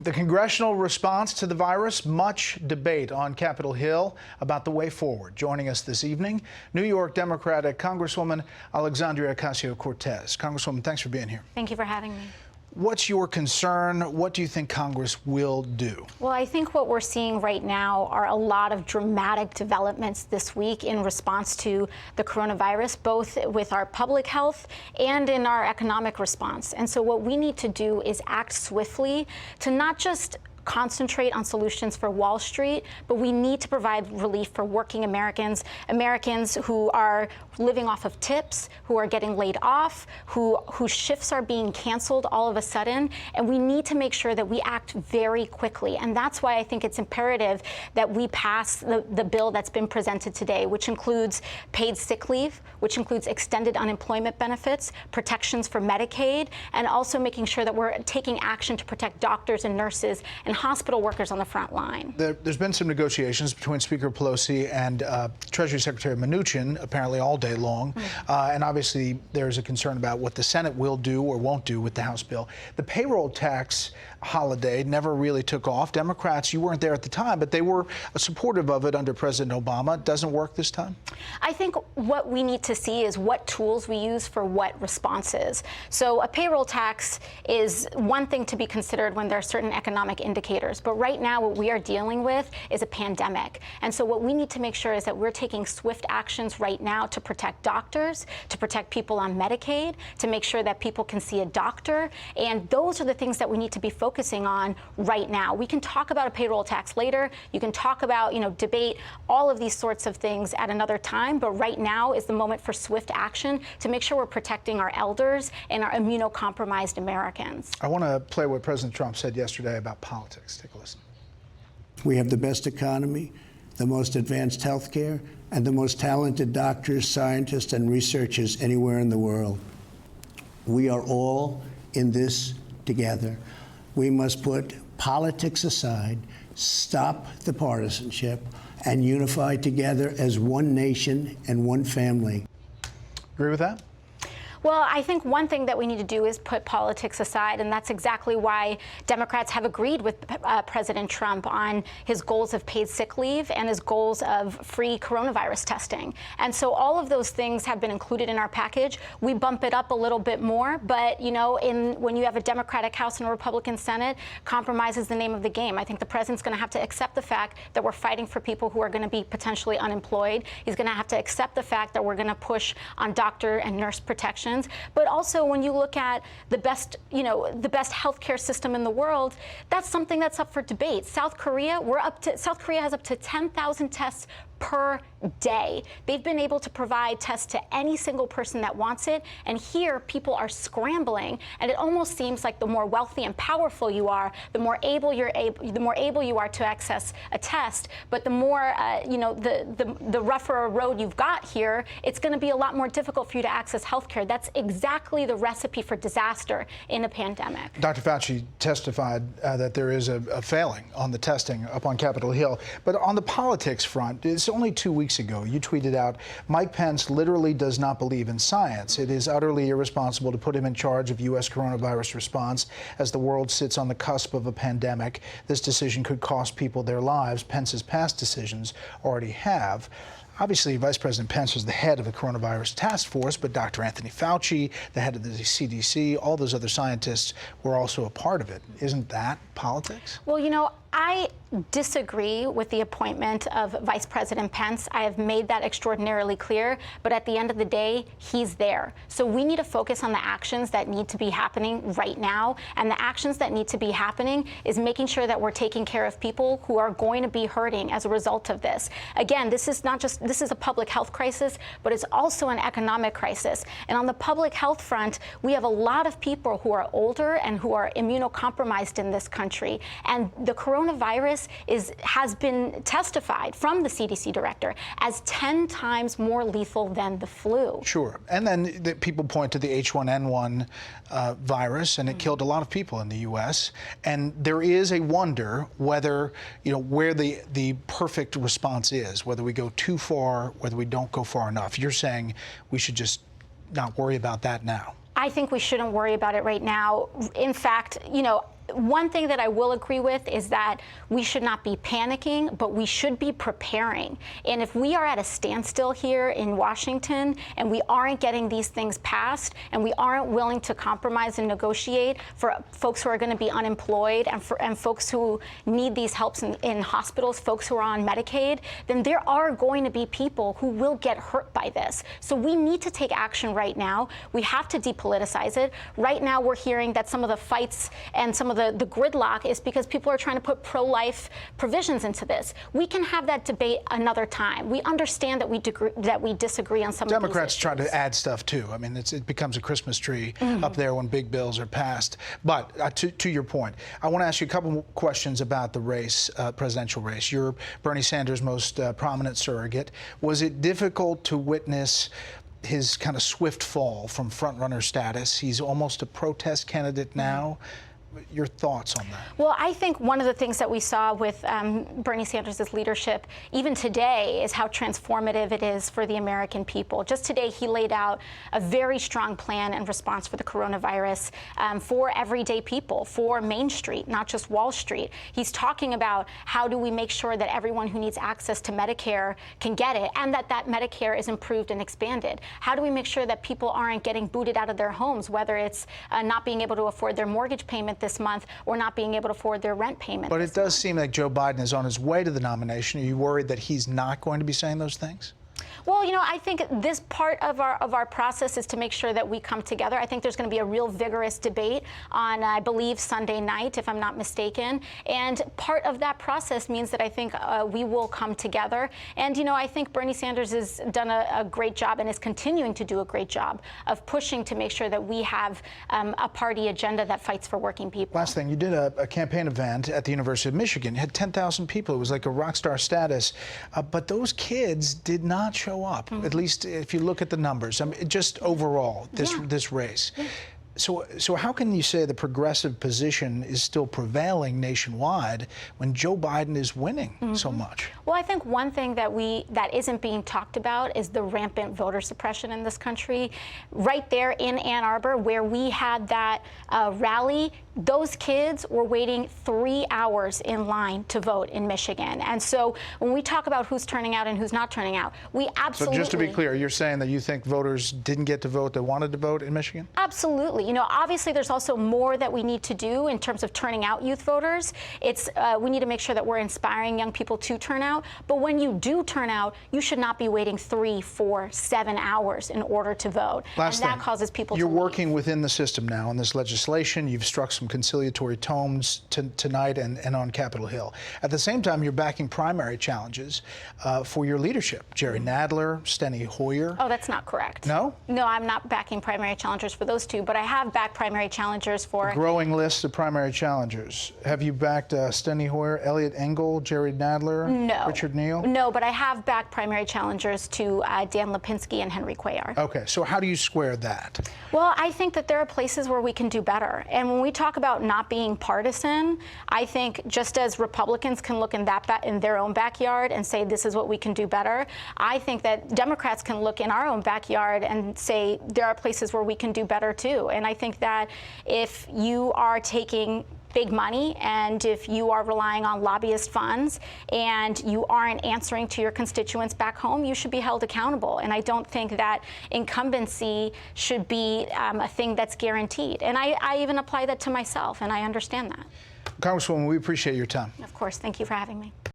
The congressional response to the virus, much debate on Capitol Hill about the way forward. Joining us this evening, New York Democratic Congresswoman Alexandria Ocasio-Cortez. Congresswoman, thanks for being here. Thank you for having me. What's your concern? What do you think Congress will do? Well, I think what we're seeing right now are a lot of dramatic developments this week in response to the coronavirus, both with our public health and in our economic response. And so what we need to do is act swiftly to not just concentrate on solutions for Wall Street, but we need to provide relief for working Americans who are living off of tips, who are getting laid off, whose shifts are being canceled all of a sudden. And we need to make sure that we act very quickly. And that's why I think it's imperative that we pass the bill that's been presented today, which includes paid sick leave, which includes extended unemployment benefits, protections for Medicaid, and also making sure that we're taking action to protect doctors and nurses and hospital workers on the front line. There's been some negotiations between Speaker Pelosi and Treasury Secretary Mnuchin, apparently all day long. And obviously, there's a concern about what the Senate will do or won't do with the House bill. The payroll tax holiday never really took off. Democrats, you weren't there at the time, but they were supportive of it under President Obama. Doesn't work this time? I think what we need to see is what tools we use for what responses. So a payroll tax is one thing to be considered when there are certain economic indicators. But right now, what we are dealing with is a pandemic. And so what we need to make sure is that we're taking swift actions right now to protect doctors, to protect people on Medicaid, to make sure that people can see a doctor. And those are the things that we need to be focusing on right now. We can talk about a payroll tax later. You can talk about, debate all of these sorts of things at another time. But right now is the moment for swift action to make sure we're protecting our elders and our immunocompromised Americans. I want to play what President Trump said yesterday about politics. Take a listen. We have the best economy, the most advanced health care, and the most talented doctors, scientists, and researchers anywhere in the world. We are all in this together. We must put politics aside, stop the partisanship, and unify together as one nation and one family. Agree with that? Well, I think one thing that we need to do is put politics aside, and that's exactly why Democrats have agreed with President Trump on his goals of paid sick leave and his goals of free coronavirus testing. And so all of those things have been included in our package. We bump it up a little bit more, but, when you have a Democratic House and a Republican Senate, compromise is the name of the game. I think the president's going to have to accept the fact that we're fighting for people who are going to be potentially unemployed. He's going to have to accept the fact that we're going to push on doctor and nurse protection. But also, when you look at the best healthcare system in the world, that's something that's up for debate. South Korea has up to 10,000 tests per day. They've been able to provide tests to any single person that wants it. And here, people are scrambling. And it almost seems like the more wealthy and powerful you are, the more able you are to access a test. But the more, the rougher a road you've got here, it's going to be a lot more difficult for you to access healthcare. That's exactly the recipe for disaster in a pandemic. Dr. Fauci testified that there is a failing on the testing up on Capitol Hill. But on the politics front, it's only 2 weeks ago, you tweeted out, Mike Pence literally does not believe in science. It is utterly irresponsible to put him in charge of U.S. coronavirus response as the world sits on the cusp of a pandemic. This decision could cost people their lives. Pence's past decisions already have. Obviously, Vice President Pence was the head of the coronavirus task force, but Dr. Anthony Fauci, the head of the CDC, all those other scientists were also a part of it. Isn't that politics? Well, I disagree with the appointment of Vice President Pence. I have made that extraordinarily clear, but at the end of the day, he's there. So we need to focus on the actions that need to be happening right now, and the actions that need to be happening is making sure that we're taking care of people who are going to be hurting as a result of this. Again, this is a public health crisis, but it's also an economic crisis. And on the public health front, we have a lot of people who are older and who are immunocompromised in this country, and the coronavirus has been testified from the CDC director as 10 times more lethal than the flu. Sure. And then people point to the H1N1 virus, and it killed a lot of people in the U.S. And there is a wonder whether, where the perfect response is, whether we go too far, whether we don't go far enough. You're saying we should just not worry about that now. I think we shouldn't worry about it right now. In fact, one thing that I will agree with is that we should not be panicking, but we should be preparing. And if we are at a standstill here in Washington and we aren't getting these things passed and we aren't willing to compromise and negotiate for folks who are going to be unemployed and folks who need these helps in hospitals, folks who are on Medicaid, then there are going to be people who will get hurt by this. So we need to take action right now. We have to depoliticize it. Right now we're hearing that some of the fights and some of the gridlock is because people are trying to put pro-life provisions into this. We can have that debate another time. We understand that we disagree on some of these Democrats issues. try to add stuff too. I mean, it becomes a Christmas tree up there when big bills are passed. But to your point, I want to ask you a couple questions about the race, presidential race. You're Bernie Sanders' most prominent surrogate. Was it difficult to witness his kind of swift fall from front-runner status? He's almost a protest candidate now. Your thoughts on that? Well, I think one of the things that we saw with Bernie Sanders' leadership, even today, is how transformative it is for the American people. Just today, he laid out a very strong plan and response for the coronavirus for everyday people, for Main Street, not just Wall Street. He's talking about how do we make sure that everyone who needs access to Medicare can get it, and that Medicare is improved and expanded. How do we make sure that people aren't getting booted out of their homes, whether it's not being able to afford their mortgage payment this month or not being able to afford their rent payment. But it does seem like Joe Biden is on his way to the nomination. Are you worried that he's not going to be saying those things? Well, you know, I think this part of our process is to make sure that we come together. I think there's going to be a real vigorous debate on, I believe, Sunday night, if I'm not mistaken. And part of that process means that I think we will come together. And, you know, I think Bernie Sanders has done a great job and is continuing to do a great job of pushing to make sure that we have a party agenda that fights for working people. Last thing, you did a campaign event at the University of Michigan. You had 10,000 people. It was like a rock star status. But those kids did not show up, at least if you look at the numbers. I mean, just overall, this race. So how can you say the progressive position is still prevailing nationwide when Joe Biden is winning so much? Well, I think one thing that isn't being talked about is the rampant voter suppression in this country. Right there in Ann Arbor, where we had that rally, those kids were waiting 3 hours in line to vote in Michigan. And so when we talk about who's turning out and who's not turning out, we absolutely... So just to be clear, you're saying that you think voters didn't get to vote that wanted to vote in Michigan? Absolutely. You know, obviously there's also more that we need to do in terms of turning out youth voters. We need to make sure that we're inspiring young people to turn out. But when you do turn out, you should not be waiting 3, 4, 7 hours in order to vote. Last and that thing, causes people you're to leave. working within the system now on this legislation. You've struck some conciliatory tones tonight and on Capitol Hill. At the same time, you're backing primary challenges for your leadership. Jerry Nadler, Steny Hoyer. Oh, that's not correct. No? No, I'm not backing primary challengers for those two, but I have backed primary challengers for... A growing list of primary challengers. Have you backed Steny Hoyer, Eliot Engel, Jerry Nadler, no. Richard Neal? No, but I have backed primary challengers to Dan Lipinski and Henry Cuellar. Okay, so how do you square that? Well, I think that there are places where we can do better. And when we talk about not being partisan, I think just as Republicans can look in their own backyard and say this is what we can do better, I think that Democrats can look in our own backyard and say there are places where we can do better too. And I think that if you are taking big money and if you are relying on lobbyist funds and you aren't answering to your constituents back home, you should be held accountable. And I don't think that incumbency should be a thing that's guaranteed. And I even apply that to myself, and I understand that. Congresswoman, we appreciate your time. Of course. Thank you for having me.